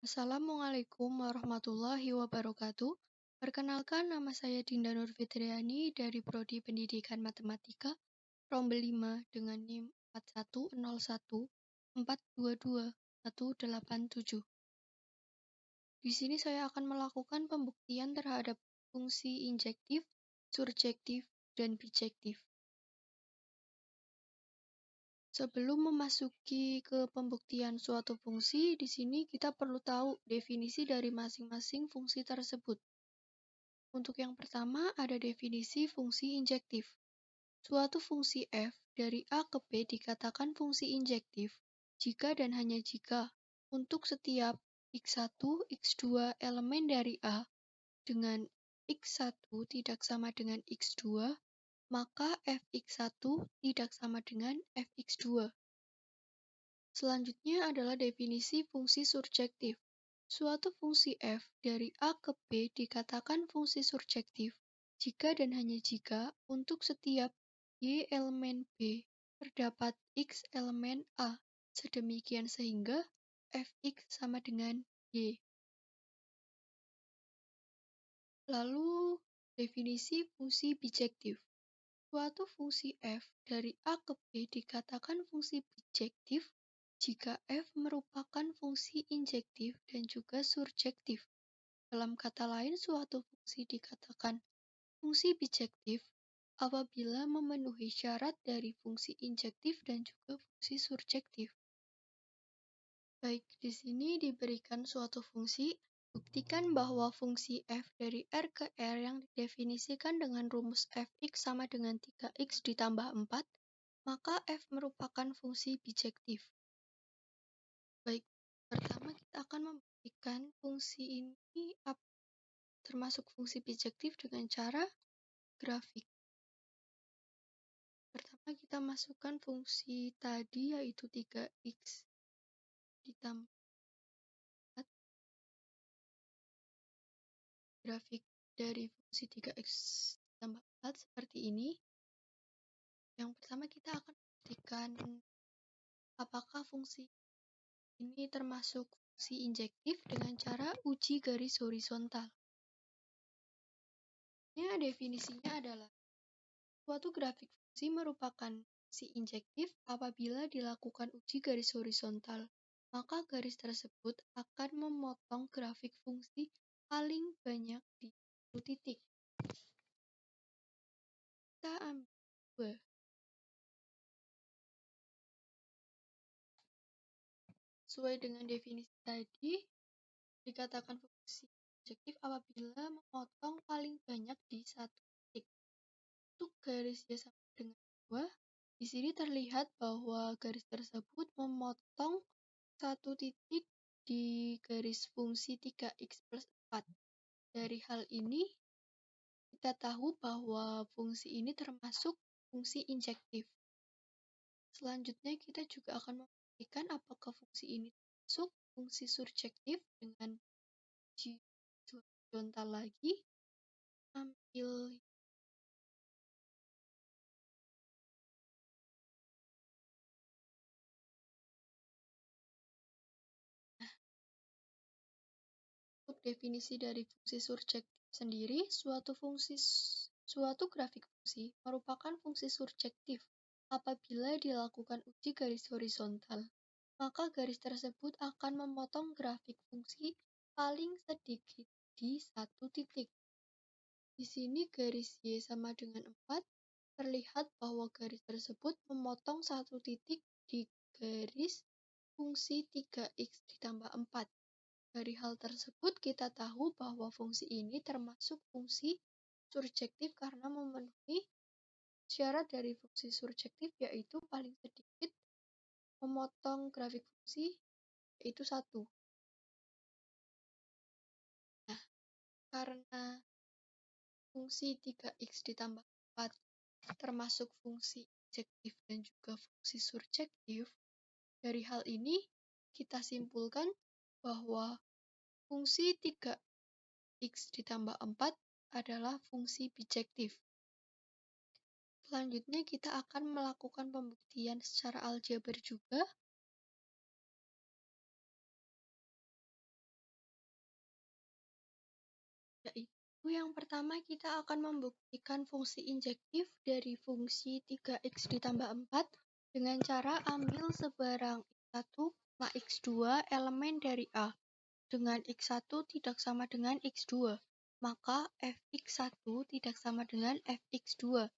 Assalamualaikum warahmatullahi wabarakatuh. Perkenalkan, nama saya Dinda Nurfitriani dari Prodi Pendidikan Matematika, Rombel 5 dengan NIM 4101422187. Di sini saya akan melakukan pembuktian terhadap fungsi injektif, surjektif, dan bijektif. Sebelum memasuki ke pembuktian suatu fungsi, di sini kita perlu tahu definisi dari masing-masing fungsi tersebut. Untuk yang pertama, ada definisi fungsi injektif. Suatu fungsi f dari A ke B dikatakan fungsi injektif jika dan hanya jika untuk setiap x1, x2 elemen dari A dengan x1 tidak sama dengan x2, maka fx1 tidak sama dengan fx2. Selanjutnya adalah definisi fungsi surjektif. Suatu fungsi f dari A ke B dikatakan fungsi surjektif jika dan hanya jika untuk setiap y elemen B terdapat x elemen A, sedemikian sehingga fx sama dengan y. Lalu definisi fungsi bijektif. Suatu fungsi f dari A ke B dikatakan fungsi bijektif jika f merupakan fungsi injektif dan juga surjektif. Dalam kata lain, suatu fungsi dikatakan fungsi bijektif apabila memenuhi syarat dari fungsi injektif dan juga fungsi surjektif. Baik, di sini diberikan suatu fungsi. Buktikan bahwa fungsi f dari R ke R yang didefinisikan dengan rumus fx sama dengan 3x ditambah 4, maka f merupakan fungsi bijektif. Baik, pertama kita akan membuktikan fungsi ini termasuk fungsi bijektif dengan cara grafik. Pertama kita masukkan fungsi tadi yaitu 3x ditambah 4. Grafik dari fungsi 3x ditambah 4 seperti ini. Yang pertama kita akan buktikan apakah fungsi ini termasuk fungsi injektif dengan cara uji garis horizontal. Definisinya adalah suatu grafik fungsi merupakan fungsi injektif apabila dilakukan uji garis horizontal, maka garis tersebut akan memotong grafik fungsi paling banyak di satu titik. Kita ambil 2. Sesuai dengan definisi tadi, dikatakan fungsi injektif apabila memotong paling banyak di satu titik. Untuk garis Y sama dengan 2, di sini terlihat bahwa garis tersebut memotong satu titik di garis fungsi 3x plus 4. Dari hal ini, kita tahu bahwa fungsi ini termasuk fungsi injektif. Selanjutnya, kita juga akan membuktikan apakah fungsi ini termasuk fungsi surjektif dengan uji horizontal lagi. Ambil untuk definisi dari fungsi surjektif sendiri, suatu grafik fungsi merupakan fungsi surjektif apabila dilakukan uji garis horizontal, maka garis tersebut akan memotong grafik fungsi paling sedikit di satu titik. Di sini garis Y sama dengan 4, terlihat bahwa garis tersebut memotong satu titik di garis fungsi 3x ditambah 4. Dari hal tersebut, kita tahu bahwa fungsi ini termasuk fungsi surjektif karena memenuhi syarat dari fungsi surjektif yaitu paling sedikit memotong grafik fungsi yaitu 1. Nah, karena fungsi 3x ditambah 4 termasuk fungsi injektif dan juga fungsi surjektif, dari hal ini kita simpulkan bahwa fungsi 3x ditambah 4 adalah fungsi bijektif. Selanjutnya kita akan melakukan pembuktian secara aljabar juga. Yang pertama kita akan membuktikan fungsi injektif dari fungsi 3x ditambah 4 dengan cara ambil sebarang x1, x2 elemen dari A dengan x1 tidak sama dengan x2, maka fx1 tidak sama dengan fx2.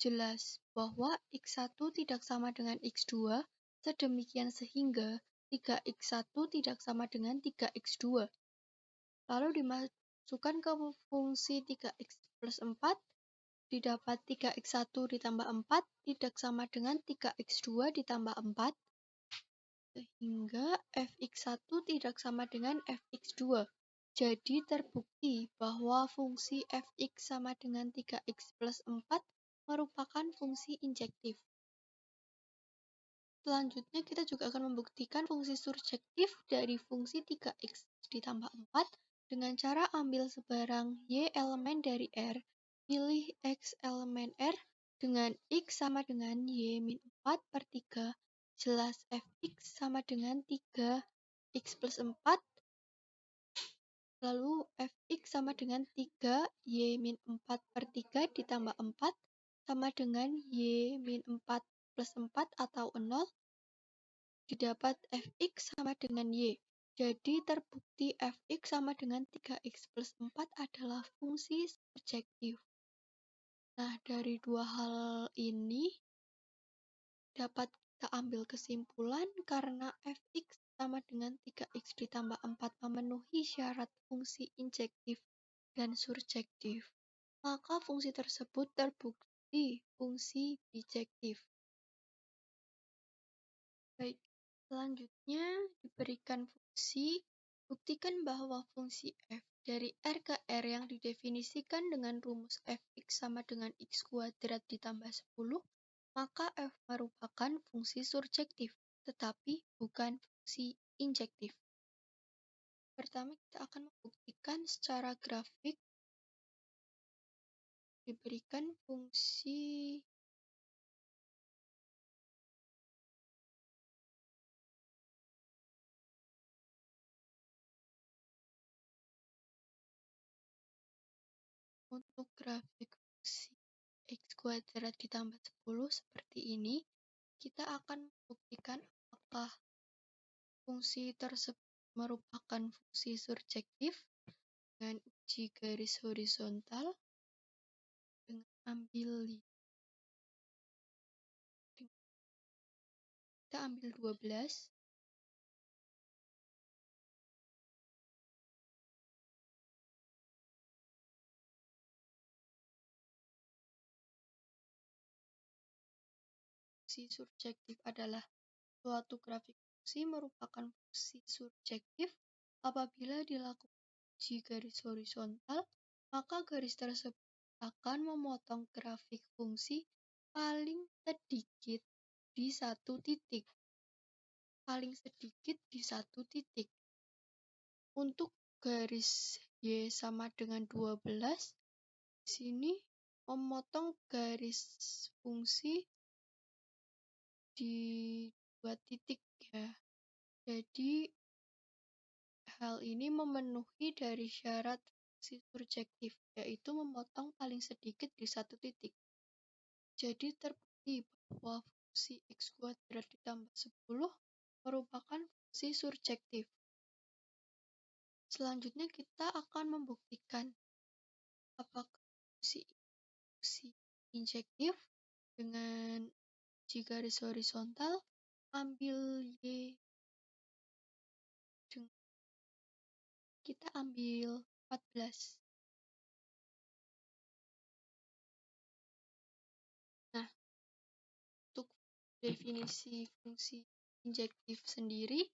Jelas bahwa x1 tidak sama dengan x2, sedemikian sehingga 3x1 tidak sama dengan 3x2. Lalu dimasukkan ke fungsi 3x plus 4, didapat 3x1 ditambah 4 tidak sama dengan 3x2 ditambah 4, sehingga fx1 tidak sama dengan fx2. Jadi terbukti bahwa fungsi fx sama dengan 3x plus 4 merupakan fungsi injektif. Selanjutnya kita juga akan membuktikan fungsi surjektif dari fungsi 3x ditambah 4 dengan cara ambil sebarang y elemen dari R, pilih x elemen R dengan x sama dengan y min 4 per 3, jelas fx sama dengan 3x plus 4, lalu fx sama dengan 3 y min 4 per 3 ditambah 4 sama dengan y min 4 plus 4 atau 0, didapat fx sama dengan y. Jadi terbukti fx sama dengan 3x plus 4 adalah fungsi surjektif. Nah, dari dua hal ini dapat kita ambil kesimpulan karena fx sama dengan 3x ditambah 4 memenuhi syarat fungsi injektif dan surjektif, maka fungsi tersebut terbukti fungsi bijektif. Baik, selanjutnya diberikan fungsi, buktikan bahwa fungsi f dari R ke R yang didefinisikan dengan rumus fx sama dengan x kuadrat ditambah 10, maka f merupakan fungsi surjektif, tetapi bukan fungsi injektif. Pertama kita akan membuktikan secara grafik, diberikan fungsi untuk grafik fungsi x kuadrat ditambah 10 seperti ini. Kita akan membuktikan apakah fungsi tersebut merupakan fungsi surjektif dengan uji garis horizontal dengan kita ambil 12. Fungsi surjektif adalah suatu grafik fungsi merupakan fungsi surjektif apabila dilakukan uji garis horizontal, maka garis tersebut akan memotong grafik fungsi paling sedikit di satu titik. Paling sedikit di satu titik. Untuk garis Y sama dengan 12, di sini memotong garis fungsi di dua titik ya. Jadi hal ini memenuhi dari syarat fungsi surjektif, yaitu memotong paling sedikit di satu titik. Jadi terbukti bahwa fungsi x kuadrat ditambah 10 merupakan fungsi surjektif. Selanjutnya kita akan membuktikan apakah fungsi injektif dengan uji garis horizontal, ambil Y, kita ambil 14. Nah, untuk definisi fungsi injektif sendiri,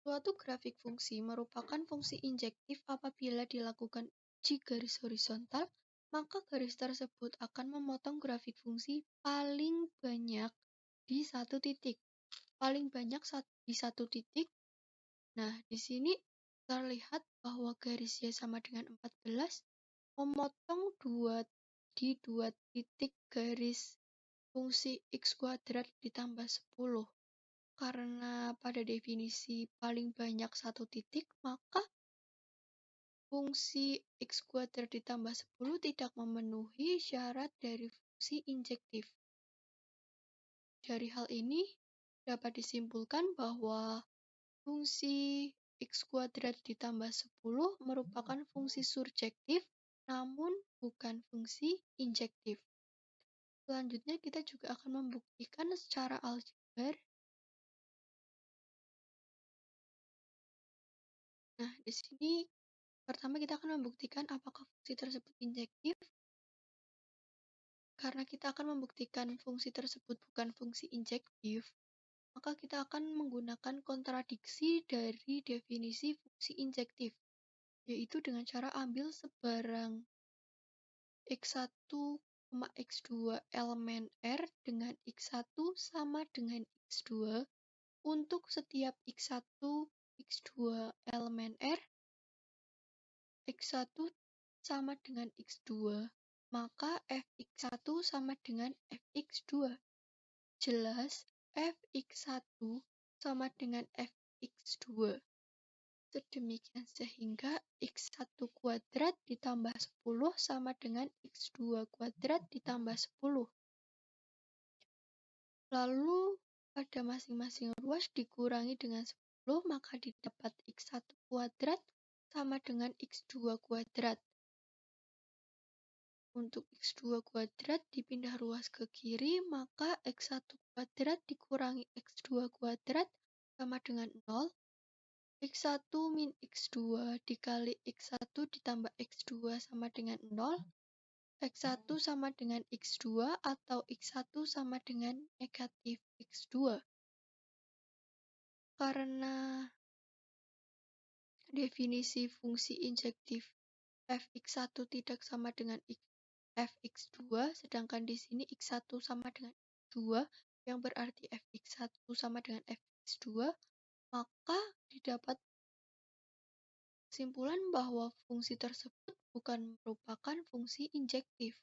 suatu grafik fungsi merupakan fungsi injektif apabila dilakukan uji garis horizontal, maka garis tersebut akan memotong grafik fungsi paling banyak di satu titik. Paling banyak di satu titik. Nah, di sini terlihat bahwa garis Y sama dengan 14 memotong di dua titik garis fungsi x kuadrat ditambah 10. Karena pada definisi paling banyak satu titik, maka fungsi x² ditambah 10 tidak memenuhi syarat dari fungsi injektif. Dari hal ini, dapat disimpulkan bahwa fungsi x² ditambah 10 merupakan fungsi surjektif, namun bukan fungsi injektif. Selanjutnya kita juga akan membuktikan secara aljabar. Nah, di sini pertama kita akan membuktikan apakah fungsi tersebut injektif. Karena kita akan membuktikan fungsi tersebut bukan fungsi injektif, maka kita akan menggunakan kontradiksi dari definisi fungsi injektif, yaitu dengan cara ambil sebarang x1, x2 elemen R dengan x1 sama dengan x2 untuk setiap x1, x2 elemen R, x1 sama dengan x2, maka fx1 sama dengan fx2. Jelas, fx1 sama dengan fx2. Sedemikian sehingga x1 kuadrat ditambah 10 sama dengan x2 kuadrat ditambah 10. Lalu pada masing-masing ruas dikurangi dengan 10, maka didapat x1 kuadrat sama dengan x2 kuadrat. Untuk x2 kuadrat dipindah ruas ke kiri, maka x1 kuadrat dikurangi x2 kuadrat sama dengan 0. x1 min x2 dikali x1 ditambah x2 sama dengan 0. x1 sama dengan x2 atau x1 sama dengan negatif x2. Karena definisi fungsi injektif fx1 tidak sama dengan fx2, sedangkan di sini x1 sama dengan x2, yang berarti fx1 sama dengan fx2, maka didapat kesimpulan bahwa fungsi tersebut bukan merupakan fungsi injektif.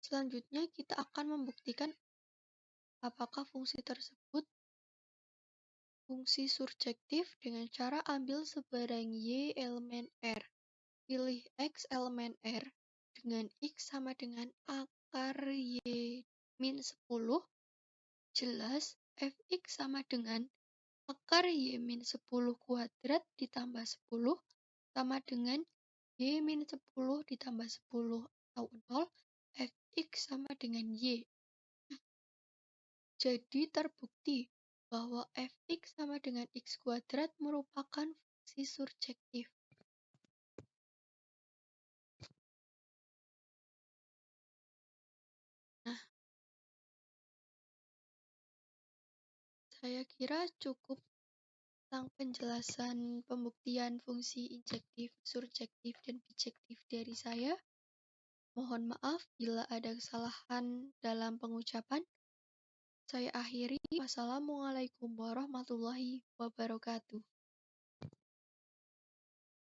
Selanjutnya kita akan membuktikan apakah fungsi tersebut fungsi surjektif dengan cara ambil sebarang y elemen R. Pilih x elemen R dengan x sama dengan akar y min 10. Jelas fx sama dengan akar y min 10 kuadrat ditambah 10 sama dengan y min 10 ditambah 10 atau 0, fx sama dengan y. Jadi terbukti bahwa fx sama dengan x kuadrat merupakan fungsi surjektif. Nah, saya kira cukup tentang penjelasan pembuktian fungsi injektif, surjektif, dan bijektif dari saya. Mohon maaf bila ada kesalahan dalam pengucapan. Saya akhiri. Wassalamualaikum warahmatullahi wabarakatuh.